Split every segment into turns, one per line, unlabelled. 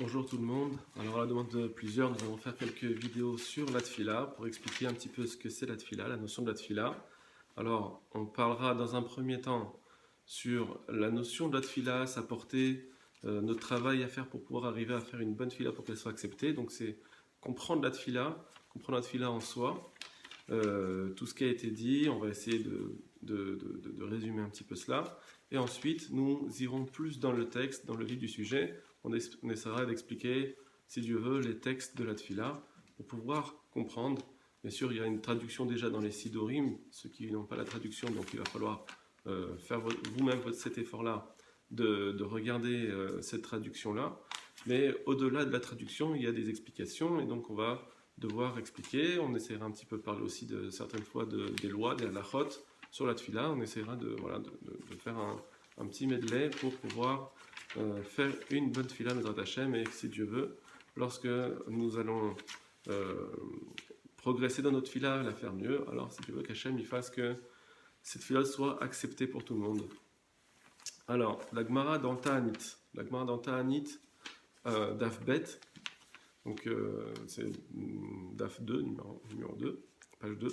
Bonjour tout le monde. Alors à la demande de plusieurs, nous allons faire quelques vidéos sur la tfila pour expliquer un petit peu ce que c'est la tfila, la notion de la tfila. Alors on parlera dans un premier temps sur la notion de la tfila, sa portée, notre travail à faire pour pouvoir arriver à faire une bonne tfila pour qu'elle soit acceptée. Donc c'est comprendre la tfila en soi, tout ce qui a été dit, on va essayer de résumer un petit peu cela. Et ensuite, nous irons plus dans le texte, dans le vif du sujet. On essaiera d'expliquer, si Dieu veut, les textes de la Tfila pour pouvoir comprendre. Bien sûr, il y a une traduction déjà dans les Sidorim, ceux qui n'ont pas la traduction, donc il va falloir faire vous-même cet effort-là de regarder cette traduction-là. Mais au-delà de la traduction, il y a des explications, et donc on va devoir expliquer. On essaiera un petit peu de parler aussi certaines fois des lois, des halachot sur la tfila. On essaiera de faire un petit medley pour pouvoir faire une bonne tfila Bezrat Hashem, et si Dieu veut, lorsque nous allons progresser dans notre tfila, la faire mieux, alors si Dieu veut qu'Hashem il fasse que cette tfila soit acceptée pour tout le monde. Alors, la Gemara dans Ta'anit, Daf Bet, donc c'est Daf 2, numéro 2, page 2.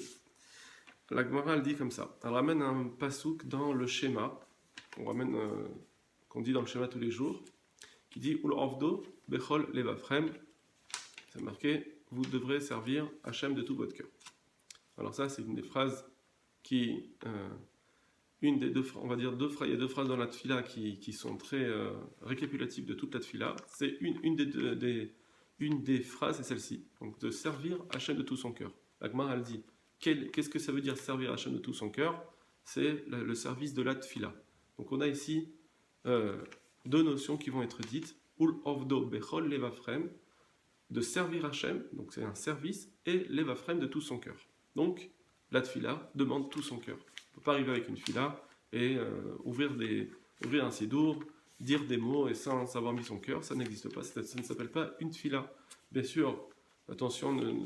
La Gemara elle dit comme ça. Elle ramène un pasouk dans le schéma, qu'on dit dans le schéma tous les jours, qui dit Ul Ovdo Bechol Levafrem. C'est marqué vous devrez servir Hachem de tout votre cœur. Alors ça c'est une des phrases qui une des deux, on va dire il y a deux phrases dans la tfila qui sont très récapitulatives de toute la tfila. C'est une des phrases, c'est celle-ci. Donc de servir Hachem de tout son cœur. La Gemara elle dit qu'est-ce que ça veut dire servir Hachem de tout son cœur? C'est le service de la tfila. Donc on a ici deux notions qui vont être dites. Ul Ovdo Bechol Levafrem, de servir Hachem, donc c'est un service, et Levafrem de tout son cœur. Donc la tfila demande tout son cœur. On ne peut pas arriver avec une tfila et ouvrir un sidour, dire des mots et sans avoir mis son cœur, ça n'existe pas, ça ne s'appelle pas une tfila. Bien sûr, attention,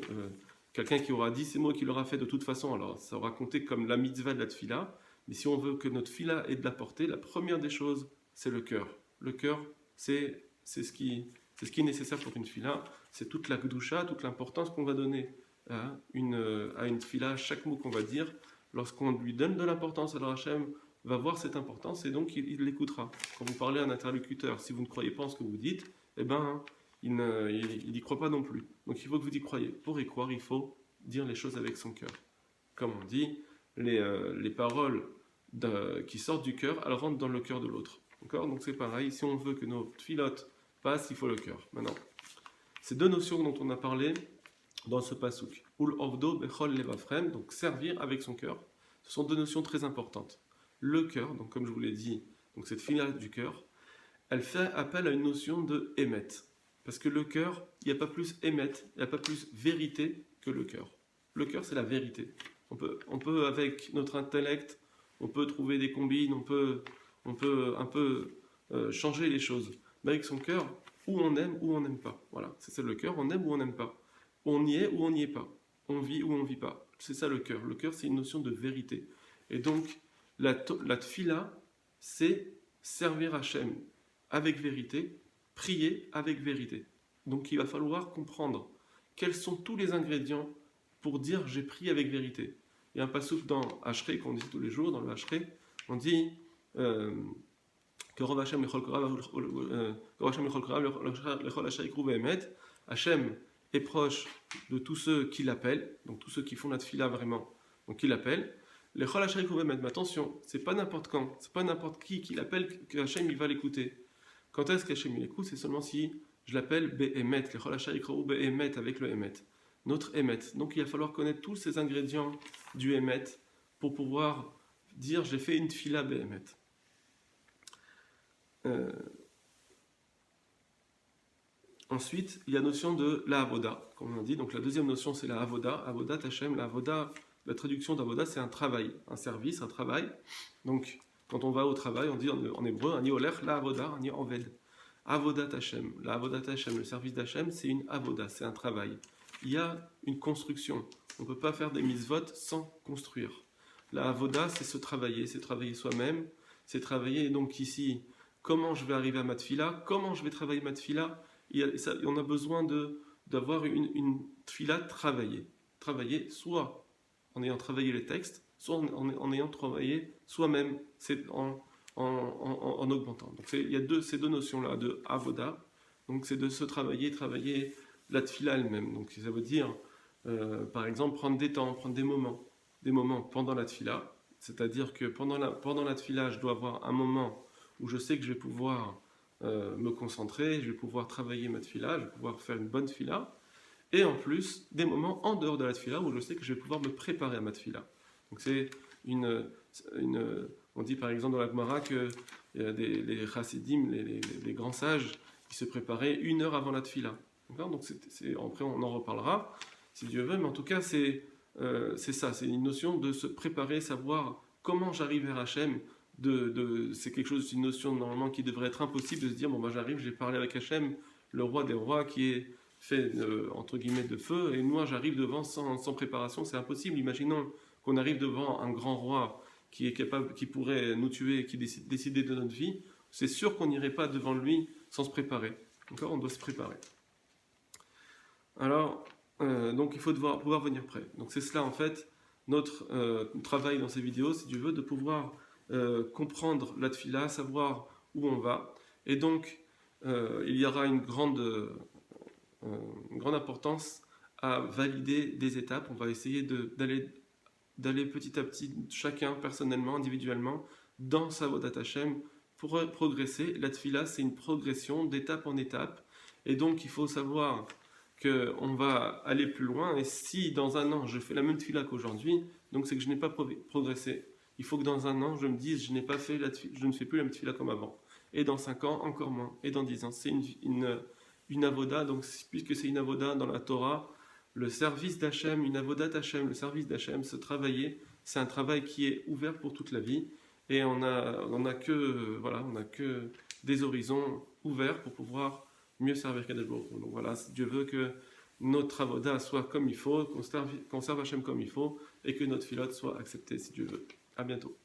quelqu'un qui aura dit ces mots, qui l'aura fait de toute façon, alors ça aura compté comme la mitzvah de la tfila, mais si on veut que notre tfila ait de la portée, la première des choses, c'est le cœur. Le cœur, c'est ce qui est nécessaire pour une tfila, c'est toute la gdusha, toute l'importance qu'on va donner à une tfila, chaque mot qu'on va dire. Lorsqu'on lui donne de l'importance, alors Hachem va voir cette importance et donc il l'écoutera. Quand vous parlez à un interlocuteur, si vous ne croyez pas en ce que vous dites, eh ben, il n'y croit pas non plus. Donc il faut que vous y croyez. Pour y croire, il faut dire les choses avec son cœur. Comme on dit, les paroles qui sortent du cœur, elles rentrent dans le cœur de l'autre. D'accord? Donc c'est pareil, si on veut que nos tfilotes passent, il faut le cœur. Maintenant, ces deux notions dont on a parlé dans ce pasouk, Ul Ovdo Bechol Levafrem, donc servir avec son cœur, ce sont deux notions très importantes. Le cœur, donc comme je vous l'ai dit, donc cette tfila du cœur, elle fait appel à une notion de émet. Parce que le cœur, il n'y a pas plus émet, il n'y a pas plus vérité que le cœur. Le cœur, c'est la vérité. On peut avec notre intellect, on peut trouver des combines, on peut un peu changer les choses. Mais avec son cœur, ou on aime ou on n'aime pas. Voilà, c'est ça le cœur, on aime ou on n'aime pas. On y est ou on n'y est pas. On vit ou on ne vit pas. C'est ça le cœur. Le cœur, c'est une notion de vérité. Et donc, la tfila, c'est servir Hachem avec vérité, prier avec vérité. Donc, il va falloir comprendre quels sont tous les ingrédients pour dire j'ai prié avec vérité. Il y a un passouk dans Ashrei qu'on dit tous les jours, dans le Ashrei, on dit que Rov Hachem lechol korav lechol asher yikru be'emet. Hachem est proche de tous ceux qui l'appellent, donc tous ceux qui font la tfila vraiment, donc qui l'appellent. Lechol asher yikru be'emet, mais attention, c'est pas n'importe quand, c'est pas n'importe qui l'appelle que Hachem il va l'écouter. Quand est-ce qu'Hachem il écoute? C'est seulement si je l'appelle be'emet, lechol asher yikru be'emet, avec le emet. Notre émet. Donc il va falloir connaître tous ces ingrédients du émet pour pouvoir dire j'ai fait une tfila be'emet. Ensuite, il y a la notion de la avoda, comme on a dit. Donc la deuxième notion, c'est la avoda. Avoda Hachem, la avoda, la traduction d'avoda, c'est un travail, un service, un travail. Donc quand on va au travail, on dit en hébreu, ani olech la avoda, ani oved. Avoda Hachem, la avoda Hachem, le service d'Hachem, c'est une avoda, c'est un travail. Il y a une construction. On ne peut pas faire des mitzvot sans construire. La avoda, c'est se travailler, c'est travailler soi-même, c'est travailler donc ici. Comment je vais arriver à ma tfila? Comment je vais travailler ma tfila? on a besoin d'avoir une tfila travaillée. Travaillée soit en ayant travaillé les textes, soit en ayant travaillé soi-même, c'est en augmentant. Donc il y a ces deux notions-là de avoda, donc c'est de se travailler la tfila elle-même. Donc ça veut dire, par exemple, prendre des temps, prendre des moments pendant la tfila, c'est-à-dire que pendant la tfila, je dois avoir un moment où je sais que je vais pouvoir me concentrer, je vais pouvoir travailler ma tfila, je vais pouvoir faire une bonne tfila, et en plus des moments en dehors de la tfila où je sais que je vais pouvoir me préparer à ma tfila. Donc c'est on dit par exemple dans la Gemara que les chassidim, les grands sages, ils se préparaient 1 heure avant la tfila. Donc après on en reparlera si Dieu veut, mais en tout cas c'est ça, c'est une notion de se préparer, savoir comment j'arrive vers Hachem. C'est quelque chose, une notion normalement qui devrait être impossible de se dire bon ben j'arrive, j'ai parlé avec Hachem, le roi des rois qui est fait entre guillemets de feu, et moi j'arrive devant sans préparation, c'est impossible. Imaginons qu'on arrive devant un grand roi qui est capable, qui pourrait nous tuer, qui décider de notre vie, c'est sûr qu'on n'irait pas devant lui sans se préparer. D'accord, on doit se préparer. Alors, donc il faut pouvoir venir prêt. Donc c'est cela en fait notre travail dans ces vidéos, si tu veux, de pouvoir comprendre la tfila, savoir où on va. Et donc il y aura une grande importance à valider des étapes. On va essayer d'aller petit à petit, chacun personnellement, individuellement, dans sa Avodat Hashem pour progresser. La tfila, c'est une progression d'étape en étape. Et donc, il faut savoir qu'on va aller plus loin. Et si dans un an, je fais la même tfila qu'aujourd'hui, donc c'est que je n'ai pas progressé. Il faut que dans un an, je me dise, je ne fais plus la même tfila comme avant. Et dans 5 ans, encore moins. Et dans 10 ans. C'est une avoda, donc puisque c'est une avoda dans la Torah, le service d'Hachem, une avodat Hachem, le service d'Hachem, se travailler, c'est un travail qui est ouvert pour toute la vie, et on a que des horizons ouverts pour pouvoir mieux servir Kadosh Baruch Hu. Donc voilà, Dieu veut que notre avoda soit comme il faut, qu'on serve Hachem comme il faut, et que notre filote soit acceptée, si Dieu veut. À bientôt.